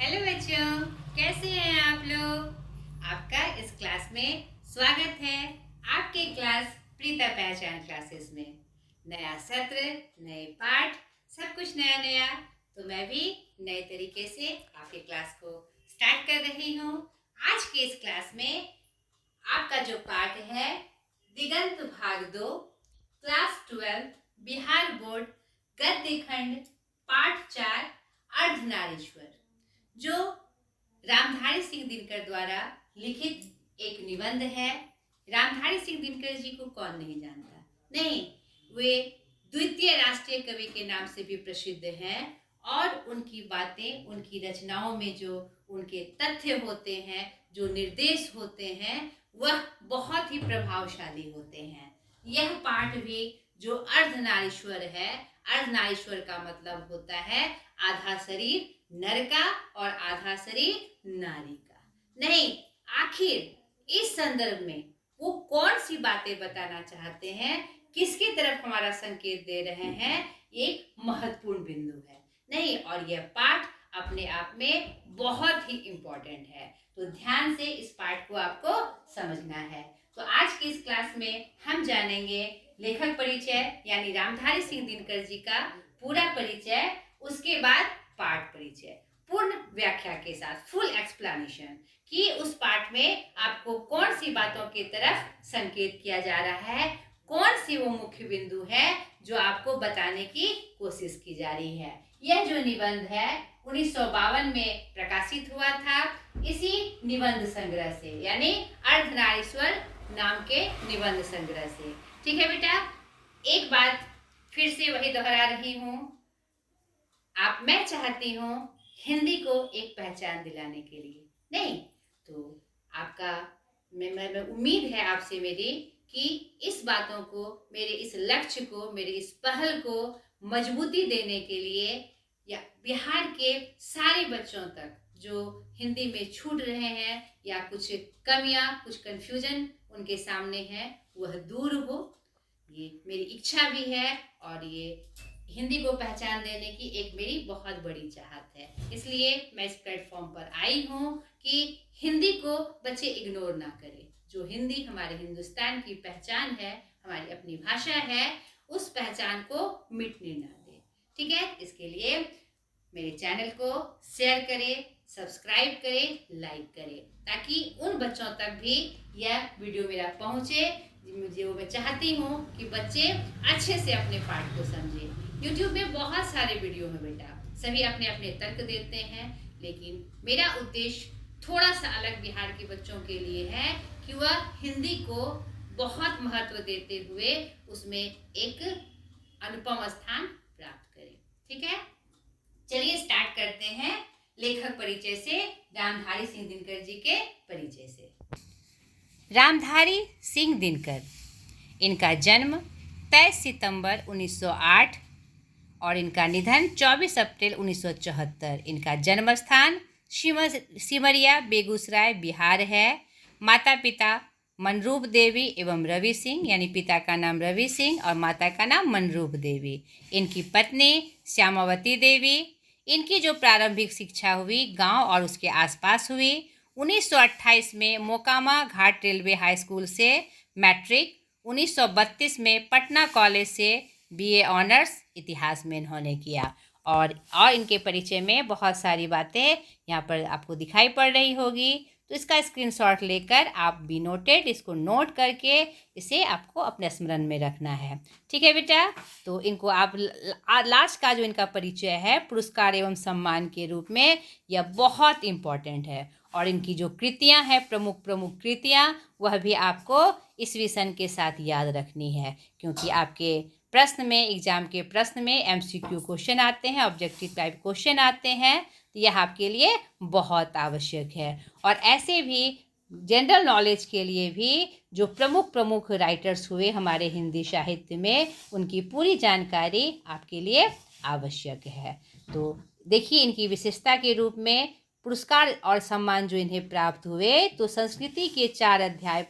Hello बच्चों, कैसे हैं आप लोग। आपका इस क्लास में स्वागत है। आपके क्लास प्रीता पहचान क्लासेस में नया सत्र, नए पाठ, सब कुछ नया नया। तो मैं भी नए तरीके से आपके क्लास को स्टार्ट कर रही हूँ। आज के इस क्लास में आपका जो पाठ है दिगंत भाग 2 क्लास 12 बिहार बोर्ड गद्य खंड पाठ 4 अर्धनारीश्वर, जो रामधारी सिंह दिनकर द्वारा लिखित एक निबंध है। रामधारी सिंह दिनकर जी को कौन नहीं जानता। नहीं, वे द्वितीय राष्ट्रीय कवि के नाम से भी प्रसिद्ध हैं और उनकी बातें, उनकी रचनाओं में जो उनके तथ्य होते हैं, जो निर्देश होते हैं, वह बहुत ही प्रभावशाली होते हैं। यह पाठ भी जो अर्धनारीश्वर है, अर्धनारीश्वर का मतलब होता है आधा शरीर नर का और आधा शरीर नारी का। नहीं, आखिर इस संदर्भ में वो कौन सी बातें बताना चाहते हैं, किसकी तरफ हमारा संकेत दे रहे हैं, एक महत्वपूर्ण बिंदु है। नहीं, और यह पाठ अपने आप में बहुत ही इम्पोर्टेंट है। तो ध्यान से इस पाठ को आपको समझना है। तो आज की इस क्लास में हम जानेंगे लेखक परिचय यानी रामधारी सिंह दिनकर जी का पूरा परिचय, उसके बाद पाठ परिचय पूर्ण व्याख्या के साथ, फुल एक्सप्लेनेशन कि उस पाठ में आपको कौन सी बातों की तरफ संकेत किया जा रहा है, कौन सी वो मुख्य बिंदु है जो आपको बताने की कोशिश की जा रही है। यह जो निबंध है 1952 में प्रकाशित हुआ था, इसी निबंध संग्रह से यानी अर्धनारीश्वर नाम के निबंध संग्रह से। ठीक है बेटा, एक बात फिर से वही दोहरा रही हूँ, मैं चाहती हूँ हिंदी को एक पहचान दिलाने के लिए। नहीं तो आपका मैं उम्मीद है आपसे मेरी कि इस बातों को, मेरे इस लक्ष्य को, मेरे इस पहल को मजबूती देने के लिए या बिहार के सारे बच्चों तक जो हिंदी में छूट रहे हैं या कुछ कमियां, कुछ कंफ्यूजन उनके सामने है, वह दूर हो, ये मेरी इच्छा भी है और ये हिंदी को पहचान देने की एक मेरी बहुत बड़ी चाहत है। इसलिए मैं इस प्लेटफॉर्म पर आई हूँ कि हिंदी को बच्चे इग्नोर ना करें। जो हिंदी हमारे हिंदुस्तान की पहचान है, हमारी अपनी भाषा है, उस पहचान को मिटने ना दें। ठीक है, इसके लिए मेरे चैनल को शेयर करें, सब्सक्राइब करें, लाइक करें, ताकि उन बच्चों तक भी यह वीडियो मेरा पहुँचे जो मैं चाहती हूँ कि बच्चे अच्छे से अपने पाठ को समझें। YouTube में बहुत सारे वीडियो हैं बेटा, सभी अपने अपने तर्क देते हैं, लेकिन मेरा उद्देश्य थोड़ा सा अलग बिहार के बच्चों के लिए है कि वह हिंदी को बहुत महत्व देते हुए उसमें एक अनुपम स्थान प्राप्त करें। ठीक है, चलिए स्टार्ट करते हैं लेखक परिचय से, रामधारी सिंह दिनकर जी के परिचय से। रामधारी सिंह दिनकर, इनका जन्म 23 सितंबर 1908 और इनका निधन 24 अप्रैल 1974। इनका जन्म स्थान सिमरिया बेगूसराय बिहार है। माता पिता मनरूप देवी एवं रवि सिंह, यानी पिता का नाम रवि सिंह और माता का नाम मनरूप देवी। इनकी पत्नी श्यामावती देवी। इनकी जो प्रारंभिक शिक्षा हुई गांव और उसके आसपास हुई। 1928 में मोकामा घाट रेलवे हाई स्कूल से मैट्रिक, 1932 में पटना कॉलेज से BA ऑनर्स इतिहास में इन्होंने किया। और इनके परिचय में बहुत सारी बातें यहाँ पर आपको दिखाई पड़ रही होगी, तो इसका स्क्रीनशॉट लेकर आप बी नोटेड, इसको नोट करके इसे आपको अपने स्मरण में रखना है। ठीक है बेटा, तो इनको आप लास्ट का जो इनका परिचय है पुरस्कार एवं सम्मान के रूप में, यह बहुत इम्पॉर्टेंट है। और इनकी जो कृतियाँ हैं, प्रमुख कृतियाँ, वह भी आपको इस विषय के साथ याद रखनी है, क्योंकि आपके प्रश्न में, एग्जाम के प्रश्न में MCQ क्वेश्चन आते हैं, ऑब्जेक्टिव टाइप क्वेश्चन आते हैं, तो यह आपके लिए बहुत आवश्यक है। और ऐसे भी जनरल नॉलेज के लिए भी जो प्रमुख राइटर्स हुए हमारे हिंदी साहित्य में, उनकी पूरी जानकारी आपके लिए आवश्यक है। तो देखिए इनकी विशेषता के रूप में पुरस्कार और सम्मान जो इन्हें प्राप्त हुए, तो संस्कृति के 4 अध्याय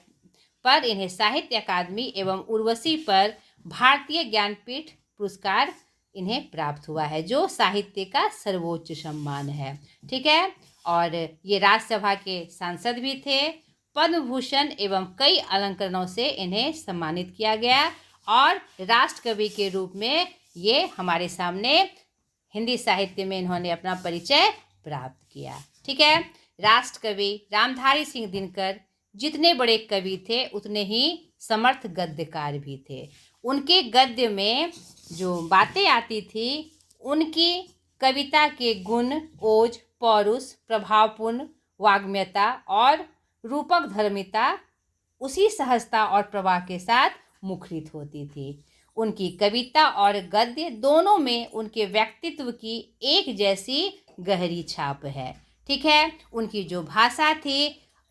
पर इन्हें साहित्य अकादमी एवं उर्वशी पर भारतीय ज्ञानपीठ पुरस्कार इन्हें प्राप्त हुआ है, जो साहित्य का सर्वोच्च सम्मान है। ठीक है, और ये राज्यसभा के सांसद भी थे। पद्म भूषण एवं कई अलंकरणों से इन्हें सम्मानित किया गया और राष्ट्र कवि के रूप में ये हमारे सामने हिंदी साहित्य में इन्होंने अपना परिचय प्राप्त किया। ठीक है, राष्ट्र कवि रामधारी सिंह दिनकर जितने बड़े कवि थे उतने ही समर्थ गद्यकार भी थे। उनके गद्य में जो बातें आती थी, उनकी कविता के गुण, ओज, पौरुष, प्रभावपूर्ण वाग्म्यता और रूपक धर्मिता उसी सहजता और प्रवाह के साथ मुखरित होती थी। उनकी कविता और गद्य दोनों में उनके व्यक्तित्व की एक जैसी गहरी छाप है। ठीक है, उनकी जो भाषा थी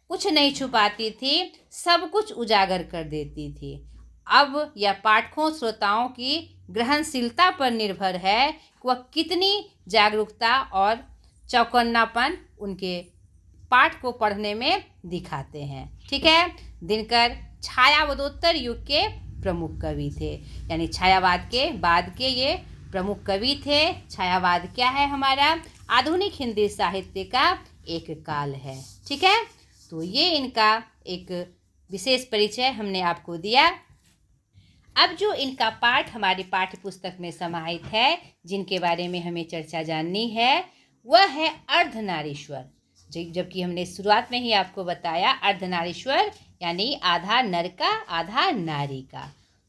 कुछ नहीं छुपाती थी, सब कुछ उजागर कर देती थी। अब यह पाठकों श्रोताओं की ग्रहणशीलता पर निर्भर है कि वह कितनी जागरूकता और चौकन्नापन उनके पाठ को पढ़ने में दिखाते हैं। ठीक है, दिनकर छायावादोत्तर युग के प्रमुख कवि थे, यानी छायावाद के बाद के ये प्रमुख कवि थे। छायावाद क्या है? हमारा आधुनिक हिंदी साहित्य का एक काल है। ठीक है, तो ये इनका एक विशेष परिचय हमने आपको दिया। अब जो इनका पाठ हमारी पाठ्य पुस्तक में समाहित है, जिनके बारे में हमें चर्चा जाननी है, वह है अर्धनारीश्वर। जबकि हमने शुरुआत में ही आपको बताया अर्धनारीश्वर यानी आधा नर का आधा नारी का।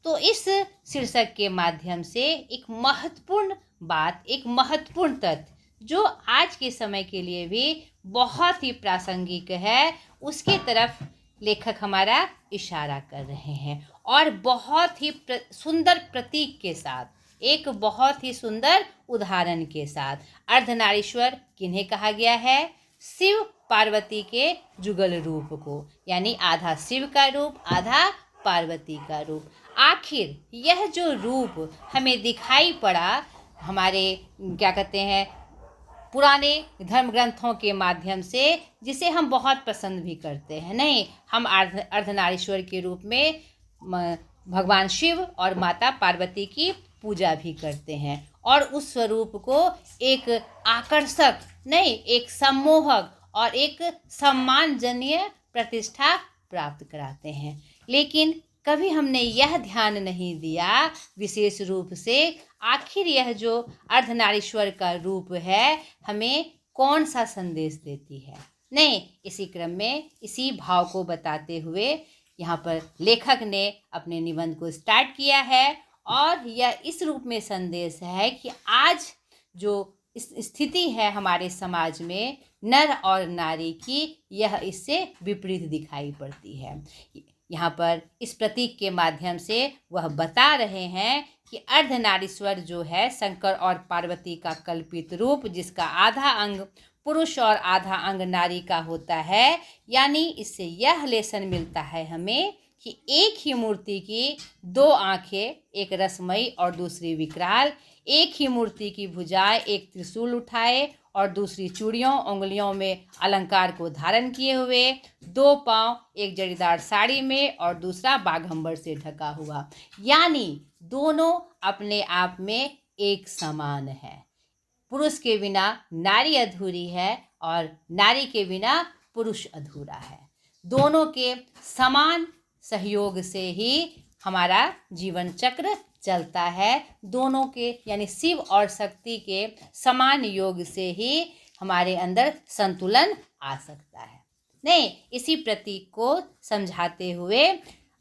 तो इस शीर्षक के माध्यम से एक महत्वपूर्ण बात, एक महत्वपूर्ण तथ्य जो आज के समय के लिए भी बहुत ही प्रासंगिक है, उसके तरफ लेखक हमारा इशारा कर रहे हैं और बहुत ही सुंदर प्रतीक के साथ, एक बहुत ही सुंदर उदाहरण के साथ। अर्धनारीश्वर किन्हें कहा गया है? शिव पार्वती के जुगल रूप को, यानी आधा शिव का रूप, आधा पार्वती का रूप। आखिर यह जो रूप हमें दिखाई पड़ा हमारे क्या कहते हैं पुराने धर्म ग्रंथों के माध्यम से, जिसे हम बहुत पसंद भी करते हैं, नहीं, हम अर्धनारीश्वर के रूप में भगवान शिव और माता पार्वती की पूजा भी करते हैं और उस स्वरूप को एक आकर्षक नहीं, एक सम्मोहक और एक सम्मानजनीय प्रतिष्ठा प्राप्त कराते हैं। लेकिन कभी हमने यह ध्यान नहीं दिया विशेष रूप से आखिर यह जो अर्धनारीश्वर का रूप है हमें कौन सा संदेश देती है। नहीं, इसी क्रम में इसी भाव को बताते हुए यहाँ पर लेखक ने अपने निबंध को स्टार्ट किया है और यह इस रूप में संदेश है कि आज जो इस स्थिति है हमारे समाज में नर और नारी की, यह इससे विपरीत दिखाई पड़ती है। यहाँ पर इस प्रतीक के माध्यम से वह बता रहे हैं कि अर्धनारीश्वर जो है शंकर और पार्वती का कल्पित रूप, जिसका आधा अंग पुरुष और आधा अंग नारी का होता है। यानी इससे यह लेसन मिलता है हमें कि एक ही मूर्ति की दो आंखें, एक रसमयी और दूसरी विकराल, एक ही मूर्ति की भुजाएं एक त्रिशूल उठाए और दूसरी चूड़ियों उंगलियों में अलंकार को धारण किए हुए, दो पांव एक जड़ीदार साड़ी में और दूसरा बाघंबर से ढका हुआ, यानी दोनों अपने आप में एक समान है। पुरुष के बिना नारी अधूरी है और नारी के बिना पुरुष अधूरा है। दोनों के समान सहयोग से ही हमारा जीवन चक्र चलता है। दोनों के यानी शिव और शक्ति के समान योग से ही हमारे अंदर संतुलन आ सकता है। नहीं, इसी प्रतीक को समझाते हुए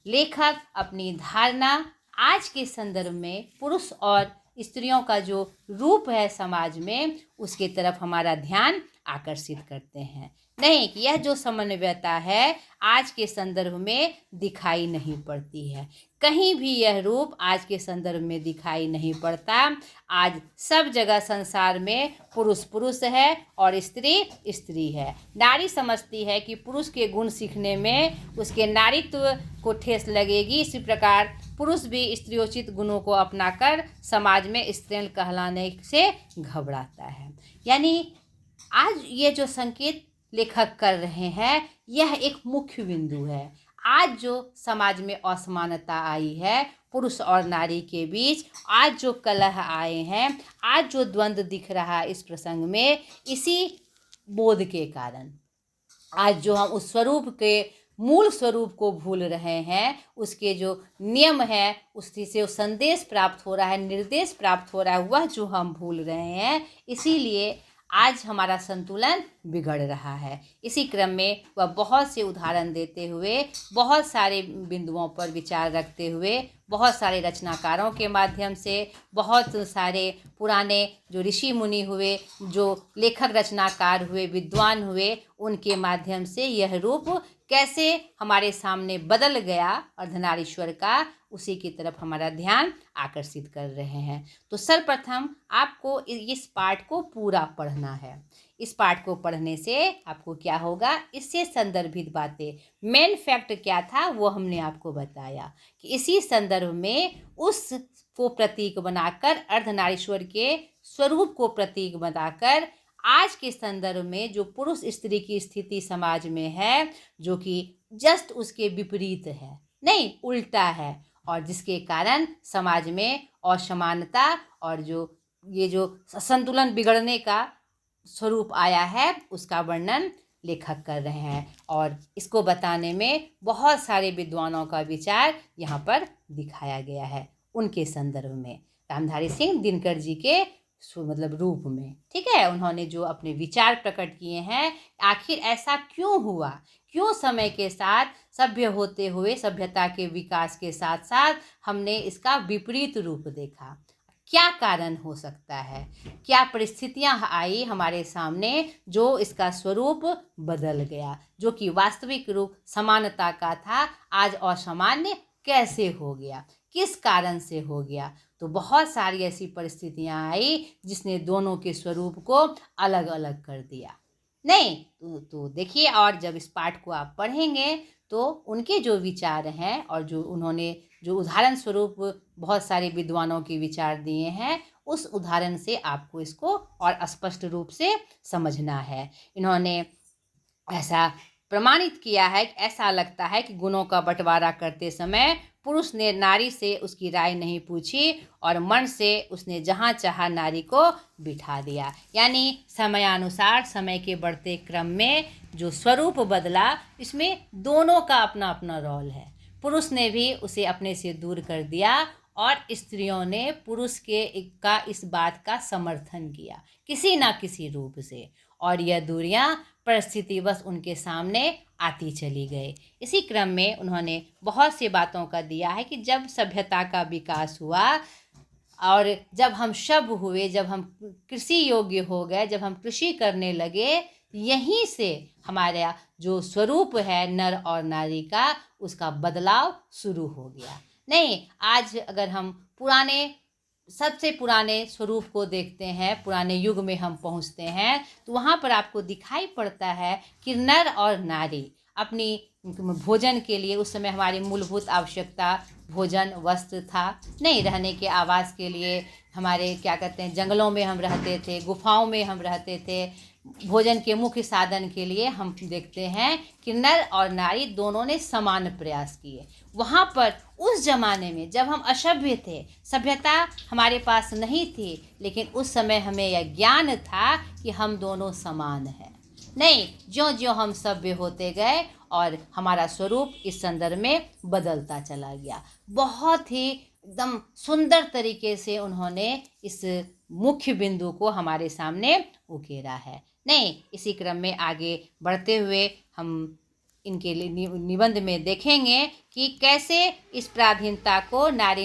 लेखक अपनी धारणा आज के संदर्भ में पुरुष और स्त्रियों का जो रूप है समाज में, उसके तरफ हमारा ध्यान आकर्षित करते हैं। नहीं कि यह जो समन्वयता है आज के संदर्भ में दिखाई नहीं पड़ती है, कहीं भी यह रूप आज के संदर्भ में दिखाई नहीं पड़ता। आज सब जगह संसार में पुरुष पुरुष है और स्त्री स्त्री है। नारी समझती है कि पुरुष के गुण सीखने में उसके नारीत्व को ठेस लगेगी, इसी प्रकार पुरुष भी स्त्रियोचित गुणों को अपनाकर समाज में स्त्रीण कहलाने से घबराता है। यानी आज ये जो संकेत लेखक कर रहे हैं यह एक मुख्य बिंदु है। आज जो समाज में असमानता आई है पुरुष और नारी के बीच आज जो कलह आए हैं, आज जो द्वंद्व दिख रहा है इस प्रसंग में, इसी बोध के कारण आज जो हम उस स्वरूप के मूल स्वरूप को भूल रहे हैं, उसके जो नियम है, उसी से संदेश प्राप्त हो रहा है, निर्देश प्राप्त हो रहा है, वह जो हम भूल रहे हैं, इसीलिए आज हमारा संतुलन बिगड़ रहा है। इसी क्रम में वह बहुत से उदाहरण देते हुए, बहुत सारे बिंदुओं पर विचार रखते हुए, बहुत सारे रचनाकारों के माध्यम से, बहुत सारे पुराने जो ऋषि मुनि हुए, जो लेखक रचनाकार हुए, विद्वान हुए, उनके माध्यम से यह रूप कैसे हमारे सामने बदल गया अर्धनारीश्वर का, उसी की तरफ हमारा ध्यान आकर्षित कर रहे हैं। तो सर्वप्रथम आपको इस पाठ को पूरा पढ़ना है। इस पाठ को पढ़ने से आपको क्या होगा, इससे संदर्भित बातें, मेन फैक्ट क्या था वो हमने आपको बताया कि इसी संदर्भ में उसको प्रतीक बनाकर, अर्धनारीश्वर के स्वरूप को प्रतीक बनाकर, आज के संदर्भ में जो पुरुष स्त्री की स्थिति समाज में है, जो कि जस्ट उसके विपरीत है, नहीं उल्टा है, और जिसके कारण समाज में असमानता और जो संतुलन बिगड़ने का स्वरूप आया है, उसका वर्णन लेखक कर रहे हैं। और इसको बताने में बहुत सारे विद्वानों का विचार यहाँ पर दिखाया गया है, उनके संदर्भ में, रामधारी सिंह दिनकर जी के मतलब रूप में। ठीक है, उन्होंने जो अपने विचार प्रकट किए हैं, आखिर ऐसा क्यों हुआ, क्यों समय के साथ सभ्य होते हुए, सभ्यता के विकास के साथ साथ हमने इसका विपरीत रूप देखा, क्या कारण हो सकता है, क्या परिस्थितियां आई हमारे सामने जो इसका स्वरूप बदल गया, जो कि वास्तविक रूप समानता का था, आज असामान्य कैसे हो गया, किस कारण से हो गया। तो बहुत सारी ऐसी परिस्थितियां आई जिसने दोनों के स्वरूप को अलग अलग कर दिया। नहीं तो देखिए, और जब इस पाठ को आप पढ़ेंगे तो उनके जो विचार हैं और जो उन्होंने जो उदाहरण स्वरूप बहुत सारे विद्वानों के विचार दिए हैं, उस उदाहरण से आपको इसको और स्पष्ट रूप से समझना है। इन्होंने ऐसा प्रमाणित किया है कि ऐसा लगता है कि गुणों का बंटवारा करते समय पुरुष ने नारी से उसकी राय नहीं पूछी और मन से उसने जहाँ चाहा नारी को बिठा दिया। यानी समयानुसार, समय के बढ़ते क्रम में जो स्वरूप बदला, इसमें दोनों का अपना अपना रोल है। पुरुष ने भी उसे अपने से दूर कर दिया और स्त्रियों ने पुरुष का इस बात का समर्थन किया किसी ना किसी रूप से, और यह दूरियां परिस्थितिवश उनके सामने आती चली गई। इसी क्रम में उन्होंने बहुत सी बातों का दिया है कि जब सभ्यता का विकास हुआ और जब हम सभ्य हुए, जब हम कृषि योग्य हो गए, जब हम कृषि करने लगे, यहीं से हमारा जो स्वरूप है नर और नारी का, उसका बदलाव शुरू हो गया। नहीं, आज अगर हम सबसे पुराने स्वरूप को देखते हैं, पुराने युग में हम पहुंचते हैं, तो वहाँ पर आपको दिखाई पड़ता है कि नर और नारी अपनी भोजन के लिए, उस समय हमारी मूलभूत आवश्यकता भोजन वस्त्र था, नहीं रहने के आवास के लिए हमारे क्या कहते हैं, जंगलों में हम रहते थे, गुफाओं में हम रहते थे। भोजन के मुख्य साधन के लिए हम देखते हैं कि नर और नारी दोनों ने समान प्रयास किए। वहाँ पर उस जमाने में जब हम असभ्य थे, सभ्यता हमारे पास नहीं थी, लेकिन उस समय हमें यह ज्ञान था कि हम दोनों समान हैं। नहीं, ज्यों ज्यों हम सभ्य होते गए और हमारा स्वरूप इस संदर्भ में बदलता चला गया। बहुत ही एकदम सुंदर तरीके से उन्होंने इस मुख्य बिंदु को हमारे सामने उकेरा है। नहीं, इसी क्रम में आगे बढ़ते हुए हम इनके निबंध में देखेंगे कि कैसे इस पराधीनता को नर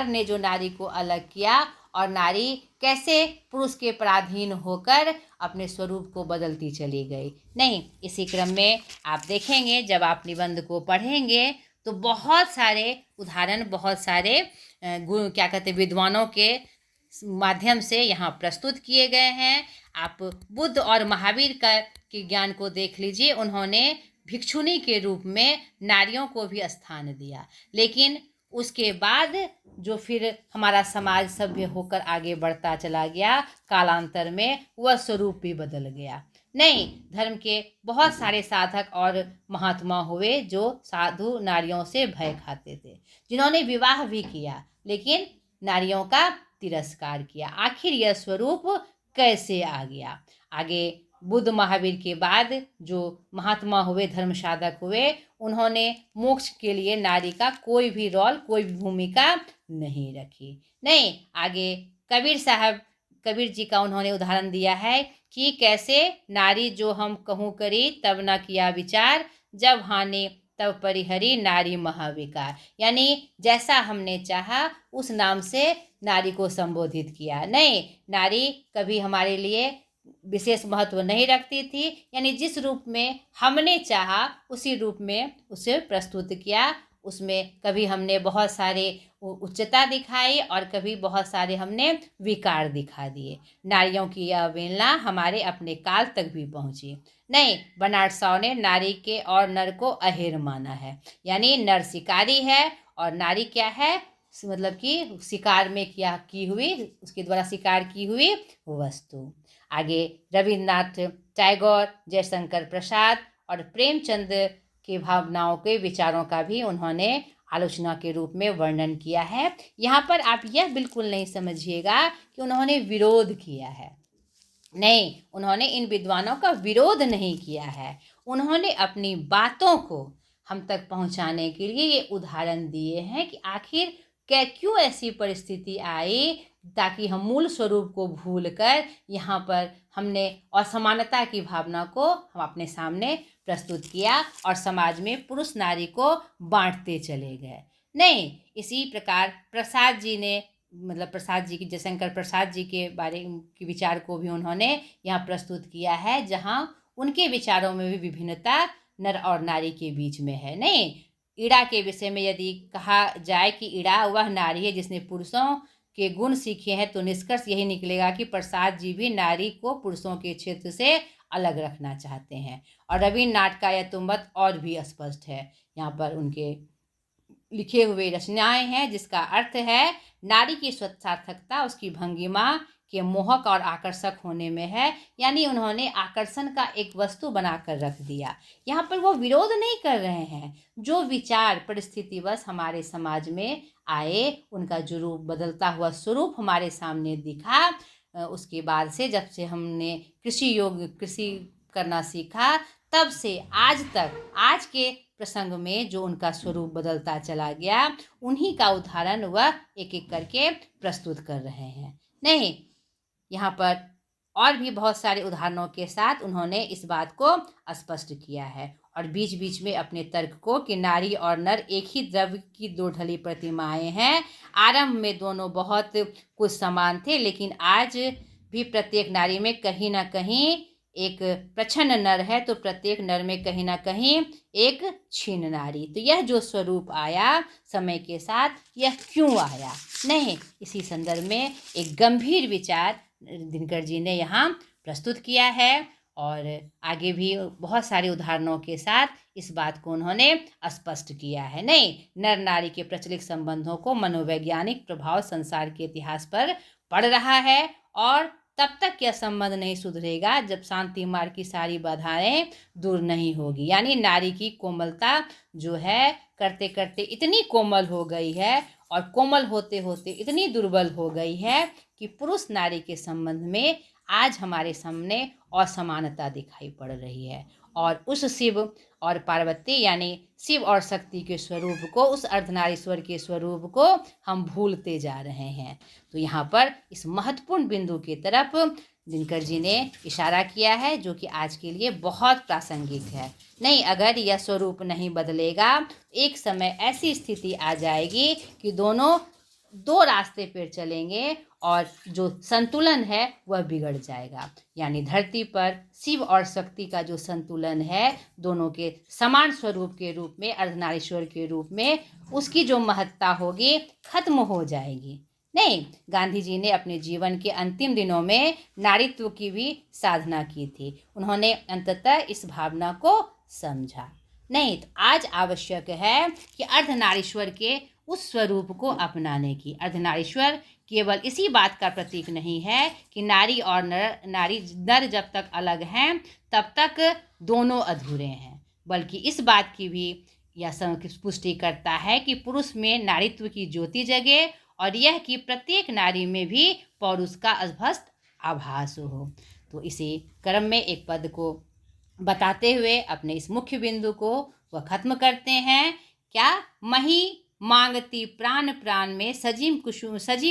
ने जो नारी को अलग किया, और नारी कैसे पुरुष के पराधीन होकर अपने स्वरूप को बदलती चली गई। नहीं, इसी क्रम में आप देखेंगे, जब आप निबंध को पढ़ेंगे तो बहुत सारे उदाहरण, बहुत सारे क्या कहते हैं, विद्वानों के माध्यम से यहाँ प्रस्तुत किए गए हैं। आप बुद्ध और महावीर के ज्ञान को देख लीजिए। उन्होंने भिक्षुनी के रूप में नारियों को भी स्थान दिया, लेकिन उसके बाद जो फिर हमारा समाज सभ्य होकर आगे बढ़ता चला गया, कालांतर में वह स्वरूप भी बदल गया। नहीं, धर्म के बहुत सारे साधक और महात्मा हुए जो साधु नारियों से भय खाते थे, जिन्होंने विवाह भी किया लेकिन नारियों का तिरस्कार किया। आखिर यह स्वरूप कैसे आ गया? आगे बुद्ध महावीर के बाद जो महात्मा हुए, धर्म साधक हुए, उन्होंने मोक्ष के लिए नारी का कोई भी रोल, कोई भी भूमिका नहीं रखी। नहीं, आगे कबीर साहब, कबीर जी का उन्होंने उदाहरण दिया है कि कैसे नारी जो हम कहूँ करी तब न किया विचार, जब हानि तब परिहरी नारी महाविकार। यानी जैसा हमने चाहा उस नाम से नारी को संबोधित किया। नहीं, नारी कभी हमारे लिए विशेष महत्व नहीं रखती थी, यानी जिस रूप में हमने चाहा उसी रूप में उसे प्रस्तुत किया। उसमें कभी हमने बहुत सारे उच्चता दिखाई और कभी बहुत सारे हमने विकार दिखा दिए। नारियों की यह अवहेलना हमारे अपने काल तक भी पहुंची। नहीं, बर्नार्ड शॉ ने नारी के और नर को अहेर माना है, यानी नर शिकारी है और नारी क्या है, मतलब कि शिकार में क्या की हुई, उसके द्वारा शिकार की हुई वस्तु। आगे रविन्द्रनाथ टैगोर, जयशंकर प्रसाद और प्रेमचंद की भावनाओं के विचारों का भी उन्होंने आलोचना के रूप में वर्णन किया है। यहाँ पर आप यह बिल्कुल नहीं समझिएगा कि उन्होंने विरोध किया है। नहीं, उन्होंने इन विद्वानों का विरोध नहीं किया है। उन्होंने अपनी बातों को हम तक पहुँचाने के लिए ये उदाहरण दिए हैं कि आखिर क्यों ऐसी परिस्थिति आई, ताकि हम मूल स्वरूप को भूलकर यहाँ पर हमने असमानता की भावना को हम अपने सामने प्रस्तुत किया और समाज में पुरुष नारी को बांटते चले गए। नहीं, इसी प्रकार प्रसाद जी ने, मतलब प्रसाद जी की, जयशंकर प्रसाद जी के बारे के विचार को भी उन्होंने यहाँ प्रस्तुत किया है, जहाँ उनके विचारों में भी विभिन्नता नर और नारी के बीच में है। नहीं, ईड़ा के विषय में यदि कहा जाए कि ईड़ा वह नारी है जिसने पुरुषों के गुण सीखे हैं, तो निष्कर्ष यही निकलेगा कि प्रसाद जी भी नारी को पुरुषों के क्षेत्र से अलग रखना चाहते हैं। और रविन्द्रनाथ का यह तो मत और भी स्पष्ट है। यहाँ पर उनके लिखे हुए रचनाएं हैं जिसका अर्थ है नारी की सार्थकता उसकी भंगिमा के मोहक और आकर्षक होने में है, यानी उन्होंने आकर्षण का एक वस्तु बनाकर रख दिया। यहाँ पर वो विरोध नहीं कर रहे हैं, जो विचार परिस्थितिवश हमारे समाज में आए, उनका जो रूप बदलता हुआ स्वरूप हमारे सामने दिखा, उसके बाद से जब से हमने कृषि करना सीखा, तब से आज तक, आज के प्रसंग में जो उनका स्वरूप बदलता चला गया, उन्हीं का उदाहरण वह एक एक करके प्रस्तुत कर रहे हैं। नहीं, यहाँ पर और भी बहुत सारे उदाहरणों के साथ उन्होंने इस बात को स्पष्ट किया है और बीच बीच में अपने तर्क को कि नारी और नर एक ही द्रव्य की दो ढली प्रतिमाएं हैं। आरंभ में दोनों बहुत कुछ समान थे, लेकिन आज भी प्रत्येक नारी में कहीं ना कहीं एक प्रच्छन्न नर है, तो प्रत्येक नर में कहीं ना कहीं एक क्षीण नारी। तो यह जो स्वरूप आया समय के साथ, यह क्यों आया? नहीं, इसी संदर्भ में एक गंभीर विचार दिनकर जी ने यहाँ प्रस्तुत किया है और आगे भी बहुत सारे उदाहरणों के साथ इस बात को उन्होंने स्पष्ट किया है। नहीं, नर नारी के प्रचलित संबंधों को मनोवैज्ञानिक प्रभाव संसार के इतिहास पर पड़ रहा है और तब तक यह संबंध नहीं सुधरेगा जब शांति मार्ग की सारी बाधाएं दूर नहीं होगी। यानी नारी की कोमलता जो है करते करते इतनी कोमल हो गई है और कोमल होते होते इतनी दुर्बल हो गई है कि पुरुष नारी के संबंध में आज हमारे सामने असमानता दिखाई पड़ रही है और उस शिव और पार्वती यानी शिव और शक्ति के स्वरूप को, उस अर्धनारीश्वर के स्वरूप को हम भूलते जा रहे हैं। तो यहाँ पर इस महत्वपूर्ण बिंदु की तरफ दिनकर जी ने इशारा किया है जो कि आज के लिए बहुत प्रासंगिक है। नहीं, अगर यह स्वरूप नहीं बदलेगा, एक समय ऐसी स्थिति आ जाएगी कि दोनों दो रास्ते पर चलेंगे और जो संतुलन है वह बिगड़ जाएगा। यानी धरती पर शिव और शक्ति का जो संतुलन है, दोनों के समान स्वरूप के रूप में, अर्धनारीश्वर के रूप में, उसकी जो महत्ता होगी खत्म हो जाएगी। नहीं, गांधी जी ने अपने जीवन के अंतिम दिनों में नारीत्व की भी साधना की थी। उन्होंने अंततः इस भावना को समझा। नहीं, तो आज आवश्यक है कि अर्धनारीश्वर के उस स्वरूप को अपनाने की। अर्धनारीश्वर केवल इसी बात का प्रतीक नहीं है कि नारी और नर जब तक अलग हैं तब तक दोनों अधूरे हैं, बल्कि इस बात की भी यह पुष्टि करता है कि पुरुष में नारीत्व की ज्योति जगे और यह कि प्रत्येक नारी में भी पौरुष का अस्पष्ट आभास हो। तो इसी क्रम में एक पद को बताते हुए अपने इस मुख्य बिंदु को वह खत्म करते हैं। क्या? मही मांगती प्राण प्राण में सजी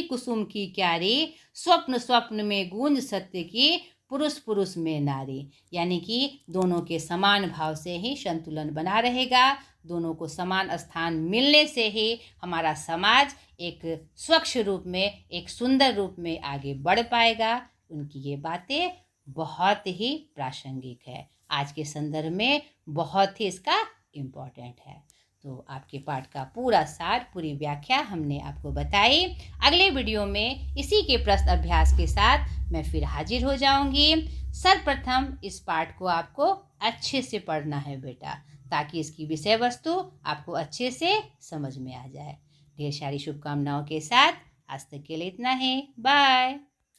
कुसुम की क्यारी, स्वप्न स्वप्न में गूंज सत्य की, पुरुष पुरुष में नारी। यानी कि दोनों के समान भाव से ही संतुलन बना रहेगा, दोनों को समान स्थान मिलने से ही हमारा समाज एक स्वच्छ रूप में, एक सुंदर रूप में आगे बढ़ पाएगा। उनकी ये बातें बहुत ही प्रासंगिक है, आज के संदर्भ में बहुत ही इसका इम्पोर्टेंट है। तो आपके पाठ का पूरा सार, पूरी व्याख्या हमने आपको बताई। अगले वीडियो में इसी के प्रश्न अभ्यास के साथ मैं फिर हाजिर हो जाऊंगी। सर्वप्रथम इस पाठ को आपको अच्छे से पढ़ना है बेटा, ताकि इसकी विषय वस्तु आपको अच्छे से समझ में आ जाए। ढेर सारी शुभकामनाओं के साथ आज तक के लिए इतना ही। बाय।